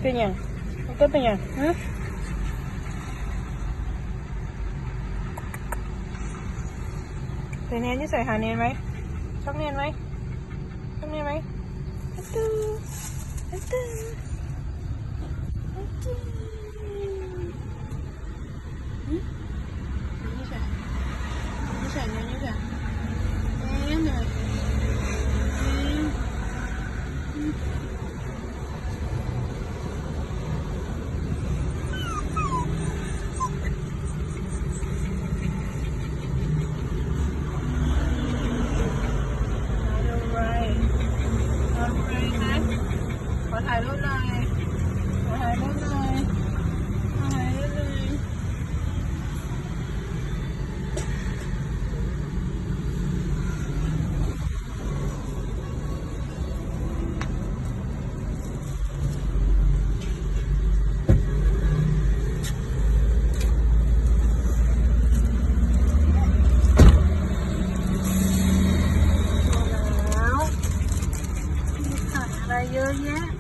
เป็นยังมันก็เป็นยังฮะใส่เนียนที่ใส่หาเนียนไหมชอบเนียนไหมชอบเนียนไหมอัตตูอัตตูอัตตูนี่ใส่นี่ใส่เนียนนี่ใส่เนียนเลยขอถ่ายรูปหน่อยขอถ่ายรูปหน่อยขอถ่ายรูปหน่อยแล้วมีขายอะไรเยอะแยะ